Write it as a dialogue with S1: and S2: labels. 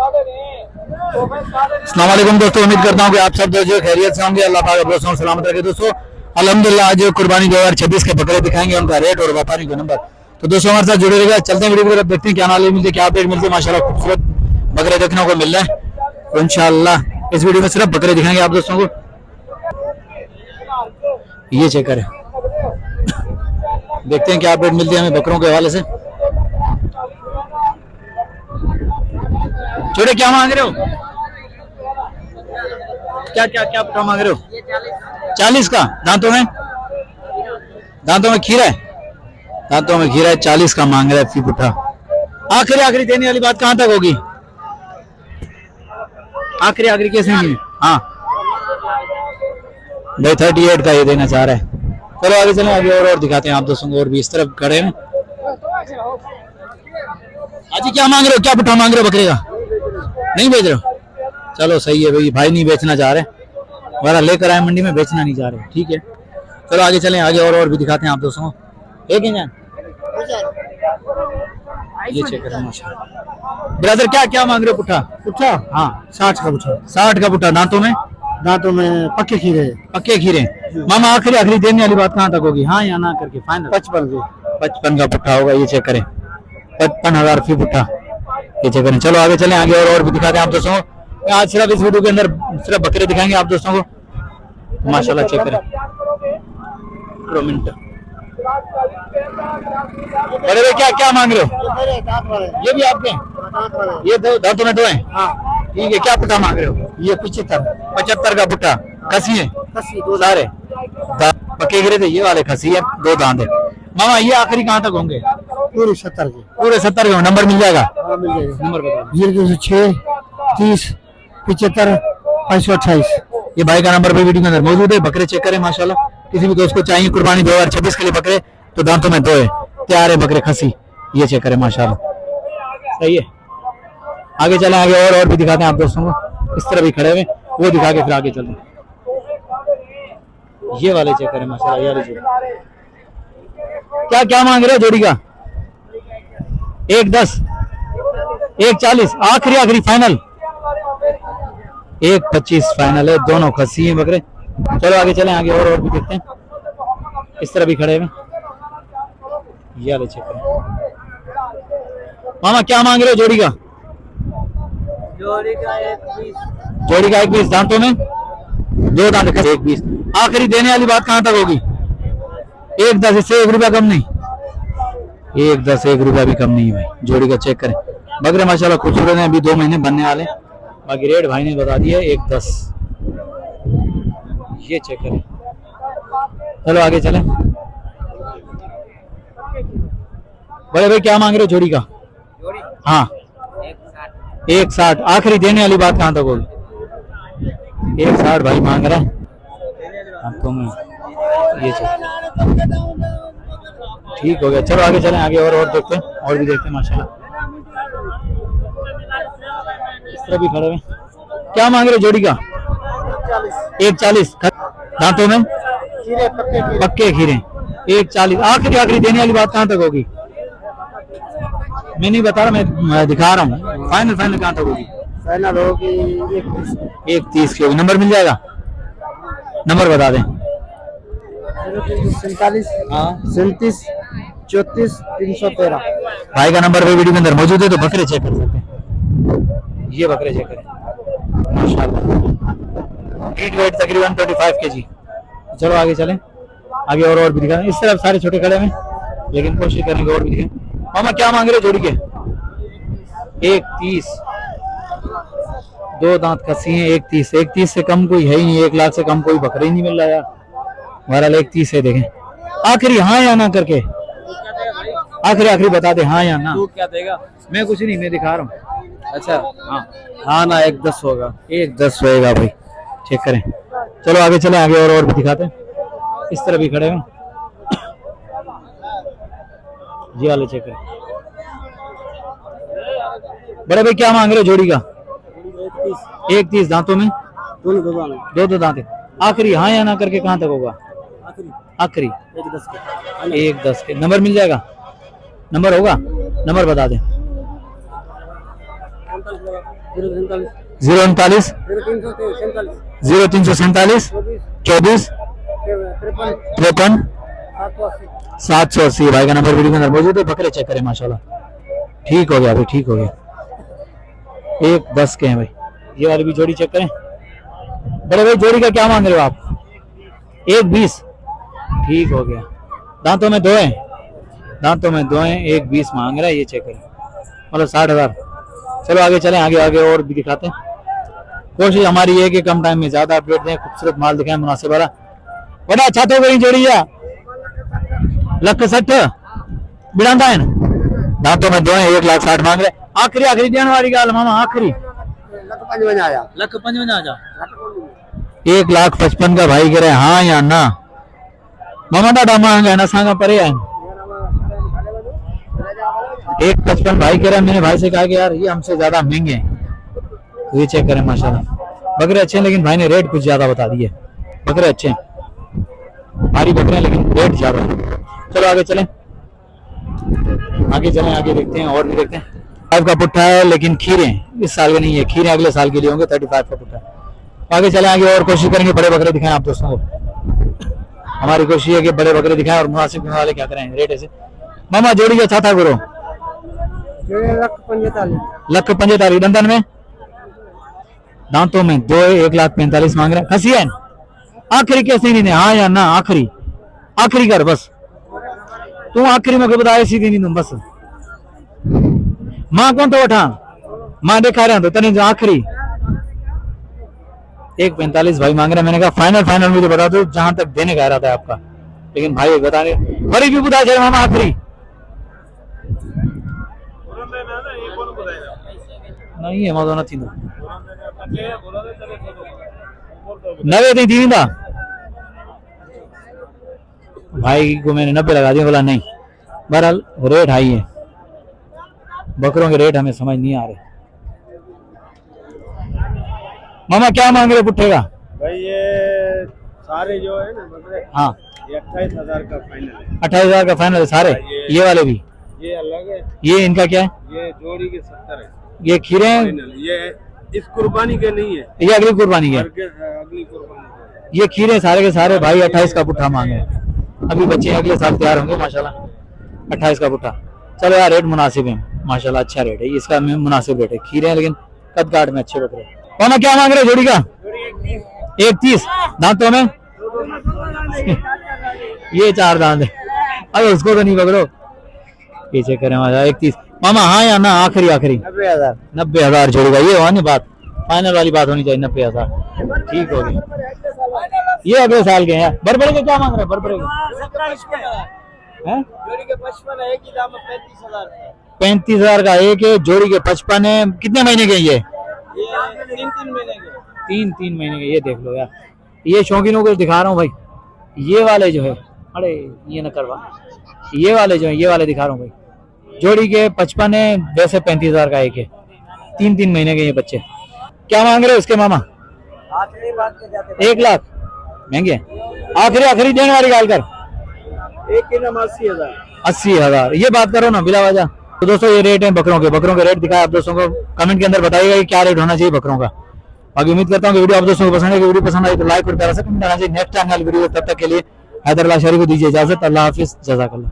S1: अस्सलाम वालेकुम दोस्तों, उम्मीद करता हूँ कि आप सब जो खैरियत से होंगे। अल्लाह पाक दोस्तों सलामत रखे। दोस्तों अल्हम्दुलिल्लाह आज कुर्बानी 2026 के बकरे दिखाएंगे, उनका रेट और व्यापारी का नंबर। तो दोस्तों हमारे साथ जुड़े रहेगा, चलते हैं वीडियो को, देखते हैं क्या नॉलेज मिलती है, क्या अपडेट मिलती है। माशाल्लाह खूबसूरत बकरे देखने को मिल रहे हैं। तो इंशाल्लाह इस वीडियो में सिर्फ बकरे दिखाएंगे आप दोस्तों को। ये चेक करें, देखते हैं क्या अपडेट मिलती है हमें बकरों के हवाले से। छोटे क्या मांग रहे हो? क्या क्या क्या क्या मांग रहे हो? 40 का। दांतों में खीरा है, दांतों में खीरा है। 40 का मांग रहा है फी पुठा। आखिरी देने वाली बात कहां तक होगी? आखिरी कैसे नहीं? हाँ भाई 38 का ये देना चाह रहा है। चलो आगे चलें, आगे और दिखाते हैं आप दोस्तों को। और भी इस तरफ खड़े हैं। आज क्या मांग रहे हो? क्या पुठा मांग रहे हो बकरे का? नहीं बेच रहे हो? चलो सही है भाई नहीं बेचना चाह रहे, वाला लेकर आए मंडी में, बेचना नहीं चाह रहे। ठीक है चलो आगे चलें, आगे और भी दिखाते हैं आप दोस्तों को। एक ही जान ये चेक करें माशाल्लाह। ब्रदर क्या मांग रहे हो पुठा? हाँ 60 का पुठा। 60 का पुठा। दांतों में पक्के खीरे। मामा आखिरी देने वाली बात कहाँ तक होगी? हाँ या ना करके फाइनल? 55 का पुठा होगा। ये चेक करें 55,000 फी पुठा। ये चेक करें। चलो आगे चलें, आगे और भी दिखाते हैं आप दोस्तों को। आज सिर्फ इस वीडियो के अंदर सिर्फ बकरे दिखाएंगे आप दोस्तों को। माशाल्लाह चेक करें। बड़े भाई क्या मांग रहे हो? ये भी आपके? ये दांतों में 2 हैं। ठीक है, क्या पुठा मांग रहे हो? ये 75 का पुठा। खसी है सारे पक्के गिरे थे, ये वाले खसी है, 2 दांत है। मामा ये आखिरी कहाँ तक होंगे? पूरे 70 के। नंबर मिल जाएगा? नंबर बता। 6 30 75 528। ये भाई का नंबर भी वीडियो के अंदर मौजूद है। बकरे चेक करें माशाल्लाह। किसी भी दोस्त को चाहिए कुर्बानी 2026 के लिए बकरे, तो दांतों में 2 है, तैयार है बकरे खसी। ये चेक करें माशाल्लाह, सही है। आगे चलें, आगे और भी दिखाते हैं आप दोस्तों को। इस तरह भी खड़े हुए, वो दिखा के फिर आगे चलते हैं। ये वाले चेक करें माशाल्लाह। ये वाले क्या मांग रहे हो जोड़ी का? 110 140 आखिरी फाइनल 125 फाइनल है। दोनों खसी हैं बकरे। चलो आगे चलें, आगे और भी देखते हैं। इस तरह भी खड़े हैं। ये वाले चेक करें। मामा क्या मांग रहे हो जोड़ी का? जोड़ी का 120। दांतों में 2 दांत। 120 आखिरी देने वाली बात कहां तक होगी? 110। इससे 1 रुपया कम नहीं? 110 1 रुपया भी कम नहीं है भाई। जोड़ी का चेक करें। बकरे माशाल्लाह खूबसूरत हैं, अभी 2 महीने बनने वाले। बाकी रेट भाई ने बता दिया 110। ये चेक करें। चलो आगे चलें। बड़े भाई क्या मांग रहे हो जोड़ी का? हाँ 160 आखिरी देने वाली बात कहां तक होगी? 160 भाई मांग रहा है। ये चेक ठीक हो गया। चलो आगे चलें, आगे और देखते हैं, और भी देखते हैं माशाल्लाह। इस तरह भी खड़े हुए। क्या मांग रहे जोड़ी का? 140। दांतों में पक्के खीरे। 140 आखिरी देने वाली बात कहां तक होगी? मैं नहीं बता रहा, मैं दिखा रहा हूँ। फाइनल कहां तक होगी? फाइनल होगी 130 की होगी। नंबर मिल जाएगा? नंबर बता दें। 37 34 313। भाई का नंबर भी वीडियो के अंदर मौजूद है, तो बकरे चेक कर सकते हैं। ये बकरे चेक करें माशाल्लाह। वेट तकरीबन 25 kg। चलो आगे चलें, आगे और भी दिखाएं। इस तरफ सारे छोटे खड़े हैं, लेकिन कोशिश करेंगे और भी दिखाएं। मामा क्या मांग रहे जोड़ी के? 130। 2 दांत खसी हैं। 130 से कम कोई है ही नहीं। 1 लाख से कम कोई बकरे ही नहीं मिल रहा यार। हमारा 130 है। देखें आखिरी हाँ या ना करके, आखिरी बता दे हाँ या ना। तू क्या देगा? मैं कुछ नहीं, मैं दिखा रहा हूँ। अच्छा हाँ ना 110 होगा। 110 होएगा भाई, चेक करें। चलो आगे चलें, आगे और भी दिखाते हैं। इस तरह भी खड़े हैं। ये वाले चेक करें। बड़े भाई क्या मांग रहे हो जोड़ी का? 130। दांतों में 2 दांत। आखिरी हाँ या ना करके कहां तक होगा? आखिरी 110 के। नंबर मिल जाएगा? नंबर होगा? नंबर बता दें। 039 0347 24 53 780। भाई का नंबर वीडियो के अंदर मौजूद है। बकरे चेक करें माशाल्लाह, ठीक हो गया भाई, ठीक हो गया। 1-10 के हैं भाई। ये वाली भी जोड़ी चेक करें। बड़े भाई जोड़ी का क्या मांग रहे हो आप? 1-20, ठीक हो गया। दांतों में 2 हैं, दांतों में 2 हैं, 1-20 मांग रहा है। ये चेक करें, मतलब 60,000। चलो आगे चलें, आगे आगे और भी दिखाते हैं। कोशिश हमारी है कि कम टाइम में ज्यादा अपडेट दें, खूबसूरत माल दिखाएं, मुनासिब वाला। बड़ा अच्छा तो गई जोड़ी है। 1,60,000 बिड़ांदा है ना, दांतों में 2 हैं, 1,60,000 मांग रहे। आखिरी आखिरी देने वाली गाल मामा, आखिरी
S2: 1,55 आ जा।
S1: 1,55 आ जा। 1,55,000 का भाई कह रहे हाँ या ना। मामा डाडा महंगा है ना, सांगा परे है। 1,55 भाई कह रहे हैं। मैंने भाई से कहा कि यार ये हमसे ज्यादा महंगे हैं, तो ये चेक करें माशाल्लाह। बकरे अच्छे हैं लेकिन भाई ने रेट कुछ ज्यादा बता दिए। बकरे अच्छे हैं, भारी बकरे हैं लेकिन रेट ज्यादा है। चलो आगे चलें, आगे चलें, आगे देखते हैं और भी देखते हैं। 5 का पुट्ठा है लेकिन खीरे इस साल के नहीं है, खीरे अगले साल के लिए होंगे। 35 का पुट्ठा। आगे चलें, आगे और कोशिश करेंगे बड़े बकरे दिखाएं आप दोस्तों को। हमारी कोशिश है कि बड़े बकरे दिखाएं और मुनासिब होने वाले क्या करें रेट ऐसे। मामा जोड़ी का अच्छा था गुरु 1,45,000। दंदन में दांतों में 2, 1,45,000 मांग रहे हैं। खसी है आखिरी कैसे नहीं दे, हाँ या ना, आखिरी आखिरी कर बस। तू आखिरी में बताया सीधी नहीं तुम बस। माँ कौन तो उठा माँ दिखा रहे तो तनी जो आखिरी 1,45,000 भाई मांग रहे हैं। मैंने कहा फाइनल फाइनल मुझे बता दो जहां तक देने का इरादा है आपका, लेकिन भाई बताने बड़ी भी बता जाए मामा आखिरी नहीं है मौजूद नहीं थी 90 नहीं थी ना भाई को मैंने 90 लगा दिया, बोला नहीं। बहरहाल रेट हाई है, बकरों के रेट हमें समझ नहीं आ रहे। मामा क्या मांग रहे पुट्ठे का?
S2: भाई ये सारे जो है ना बकरे,
S1: हाँ
S2: 28,000 का फाइनल है।
S1: 28,000 का फाइनल है सारे। ये वाले भी,
S2: ये अलग है।
S1: ये इनका क्या है?
S2: ये जोड़ी के 70 है।
S1: ये खीरे हैं,
S2: ये इस कुर्बानी के नहीं है,
S1: ये अगली कुर्बानी के।
S2: अगली कुर्बानी
S1: ये खीरे सारे के सारे भाई 28 का पुट्ठा मांगे। अभी बच्चे अगले साल तैयार होंगे माशाल्लाह। 28 का पुट्ठा। चलो यार रेट मुनासिब है माशाल्लाह, अच्छा रेट है इसका, मुनासिब रेट है। खीरे हैं लेकिन कद काट में अच्छे बकरे। कौन क्या मांग रहे जोड़ी का? 1,30। दांतों में ये 4 दांत है। अरे उसको तो नहीं पकड़ो, पीछे करें 1,30। मामा हाँ या ना, आखिरी आखिरी
S2: 90,000।
S1: 90,000 जोड़ेगा। ये हुआ नहीं बात, फाइनल वाली बात होनी चाहिए। 90,000 ठीक हो गया। ये अगले साल के हैं। बरबरे के क्या मांग रहे हैं? बरबरे के
S2: जोड़ी के 55 है, एक ही दाम 35,000 है।
S1: 35,000 का एक है, जोड़ी के 55 है। कितने महीने के ये?
S2: 3 महीने के।
S1: 3 महीने के। ये देख लो यार, ये शौकीनों को दिखा रहा हूँ भाई। ये वाले जो है, अरे ये न करवा, ये वाले जो है, ये वाले दिखा रहा हूँ भाई। जोड़ी के 55 है, वैसे 35,000 का एक है। 3 महीने के ये बच्चे। क्या मांग रहे हो उसके मामा?
S2: आखिरी बात के जाते
S1: 1 लाख महंगे। आखिरी आखिरी देने वाली गाल कर।
S2: एक के नाम 80,000।
S1: 80,000 ये बात करो ना बिला वजह। तो दोस्तों ये रेट है बकरों के रेट दिखाए आप दोस्तों को। कमेंट के अंदर बताइएगा कि क्या रेट होना चाहिए बकरों का। बाकी उम्मीद करता हूँ कि वीडियो आप दोस्तों को पसंद है। वीडियो पसंद आई तो लाइक और प्यारा सा कमेंट करना चाहिए। नेक्स्ट टाइम वीडियो, तब तक के लिए हैदर अल्लाह शरीफ को दीजिए इजाजत। अल्लाह हाफिज, जज़ाकल्लाह।